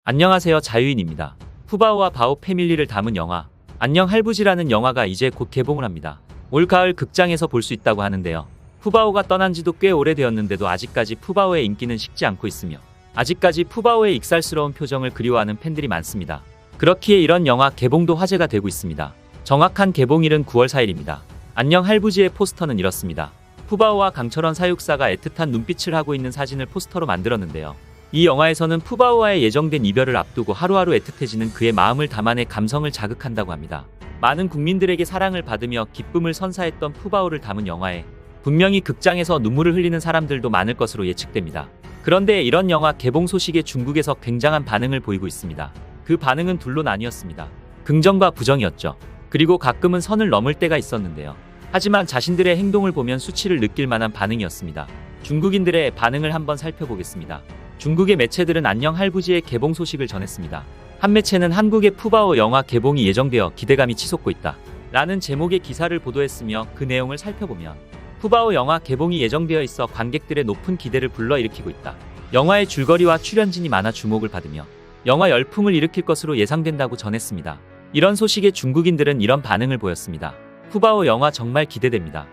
안녕하세요, 자유인입니다. 푸바오와 바오 패밀리를 담은 영화 안녕 할부지라는 영화가 이제 곧 개봉을 합니다. 올 가을 극장에서 볼 수 있다고 하는데요. 푸바오가 떠난 지도 꽤 오래되었는데도 아직까지 푸바오의 인기는 식지 않고 있으며 아직까지 푸바오의 익살스러운 표정을 그리워하는 팬들이 많습니다. 그렇기에 이런 영화 개봉도 화제가 되고 있습니다. 정확한 개봉일은 9월 4일입니다. 안녕 할부지의 포스터는 이렇습니다. 푸바오와 강철원 사육사가 애틋한 눈빛을 하고 있는 사진을 포스터로 만들었는데요. 이 영화에서는 푸바오와의 예정된 이별을 앞두고 하루하루 애틋해지는 그의 마음을 담아내 감성을 자극한다고 합니다. 많은 국민들에게 사랑을 받으며 기쁨을 선사했던 푸바오를 담은 영화에 분명히 극장에서 눈물을 흘리는 사람들도 많을 것으로 예측됩니다. 그런데 이런 영화 개봉 소식에 중국에서 굉장한 반응을 보이고 있습니다. 그 반응은 둘로 나뉘었습니다. 긍정과 부정이었죠. 그리고 가끔은 선을 넘을 때가 있었는데요. 하지만 자신들의 행동을 보면 수치를 느낄 만한 반응이었습니다. 중국인들의 반응을 한번 살펴보겠습니다. 중국의 매체들은 안녕 할부지의 개봉 소식을 전했습니다. 한 매체는 한국의 푸바오 영화 개봉이 예정되어 기대감이 치솟고 있다 라는 제목의 기사를 보도했으며 그 내용을 살펴보면 푸바오 영화 개봉이 예정되어 있어 관객들의 높은 기대를 불러일으키고 있다. 영화의 줄거리와 출연진이 많아 주목을 받으며 영화 열풍을 일으킬 것으로 예상된다고 전했습니다. 이런 소식에 중국인들은 이런 반응을 보였습니다. 푸바오 영화 정말 기대됩니다.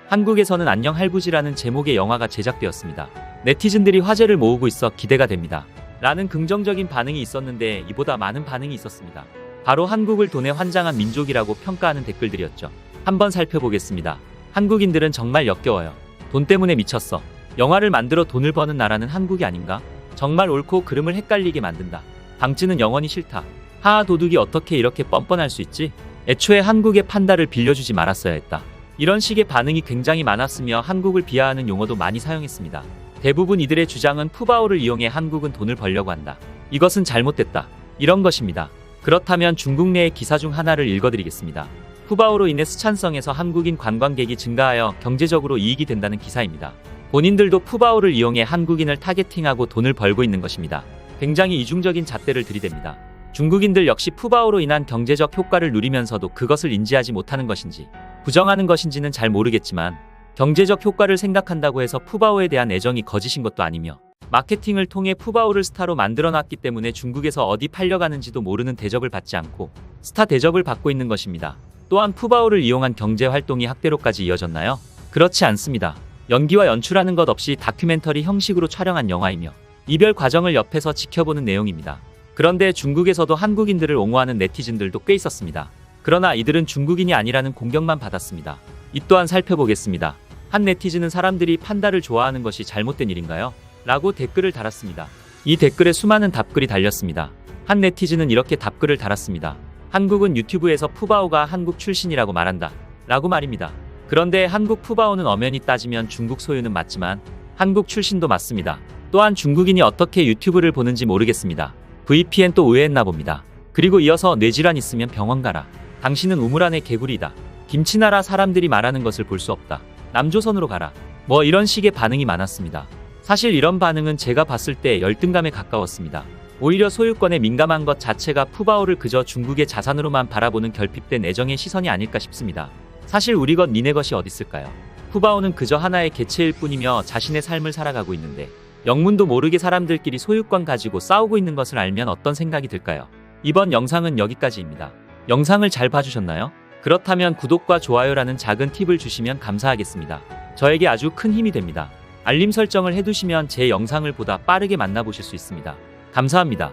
한국에서는 안녕 할부지라는 제목의 영화가 제작되었습니다. 네티즌들이 화제를 모으고 있어 기대가 됩니다. 라는 긍정적인 반응이 있었는데 이보다 많은 반응이 있었습니다. 바로 한국을 돈에 환장한 민족이라고 평가하는 댓글들이었죠. 한번 살펴보겠습니다. 한국인들은 정말 역겨워요. 돈 때문에 미쳤어. 영화를 만들어 돈을 버는 나라는 한국이 아닌가? 정말 옳고 그름을 헷갈리게 만든다. 방치는 영원히 싫다. 하하 도둑이 어떻게 이렇게 뻔뻔할 수 있지? 애초에 한국의 판다를 빌려주지 말았어야 했다. 이런 식의 반응이 굉장히 많았으며 한국을 비하하는 용어도 많이 사용했습니다. 대부분 이들의 주장은 푸바오를 이용해 한국은 돈을 벌려고 한다. 이것은 잘못됐다. 이런 것입니다. 그렇다면 중국 내의 기사 중 하나를 읽어드리겠습니다. 푸바오로 인해 스촨성에서 한국인 관광객이 증가하여 경제적으로 이익이 된다는 기사입니다. 본인들도 푸바오를 이용해 한국인을 타겟팅하고 돈을 벌고 있는 것입니다. 굉장히 이중적인 잣대를 들이댑니다. 중국인들 역시 푸바오로 인한 경제적 효과를 누리면서도 그것을 인지하지 못하는 것인지 부정하는 것인지는 잘 모르겠지만 경제적 효과를 생각한다고 해서 푸바오에 대한 애정이 거짓인 것도 아니며 마케팅을 통해 푸바오를 스타로 만들어놨기 때문에 중국에서 어디 팔려가는지도 모르는 대접을 받지 않고 스타 대접을 받고 있는 것입니다. 또한 푸바오를 이용한 경제활동이 학대로까지 이어졌나요? 그렇지 않습니다. 연기와 연출하는 것 없이 다큐멘터리 형식으로 촬영한 영화이며 이별 과정을 옆에서 지켜보는 내용입니다. 그런데 중국에서도 한국인들을 옹호하는 네티즌들도 꽤 있었습니다. 그러나 이들은 중국인이 아니라는 공격만 받았습니다. 이 또한 살펴보겠습니다. 한 네티즌은 사람들이 판다를 좋아하는 것이 잘못된 일인가요? 라고 댓글을 달았습니다. 이 댓글에 수많은 답글이 달렸습니다. 한 네티즌은 이렇게 답글을 달았습니다. 한국은 유튜브에서 푸바오가 한국 출신이라고 말한다. 라고 말입니다. 그런데 한국 푸바오는 엄연히 따지면 중국 소유는 맞지만 한국 출신도 맞습니다. 또한 중국인이 어떻게 유튜브를 보는지 모르겠습니다. VPN 또 의외했나 봅니다. 그리고 이어서 뇌질환 있으면 병원 가라. 당신은 우물 안의 개구리다. 김치나라 사람들이 말하는 것을 볼 수 없다. 남조선으로 가라. 뭐 이런 식의 반응이 많았습니다. 사실 이런 반응은 제가 봤을 때 열등감에 가까웠습니다. 오히려 소유권에 민감한 것 자체가 푸바오를 그저 중국의 자산으로만 바라보는 결핍된 애정의 시선이 아닐까 싶습니다. 사실 우리 것 니네 것이 어딨을까요? 푸바오는 그저 하나의 개체일 뿐이며 자신의 삶을 살아가고 있는데 영문도 모르게 사람들끼리 소유권 가지고 싸우고 있는 것을 알면 어떤 생각이 들까요? 이번 영상은 여기까지입니다. 영상을 잘 봐주셨나요? 그렇다면 구독과 좋아요라는 작은 팁을 주시면 감사하겠습니다. 저에게 아주 큰 힘이 됩니다. 알림 설정을 해두시면 제 영상을 보다 빠르게 만나보실 수 있습니다. 감사합니다.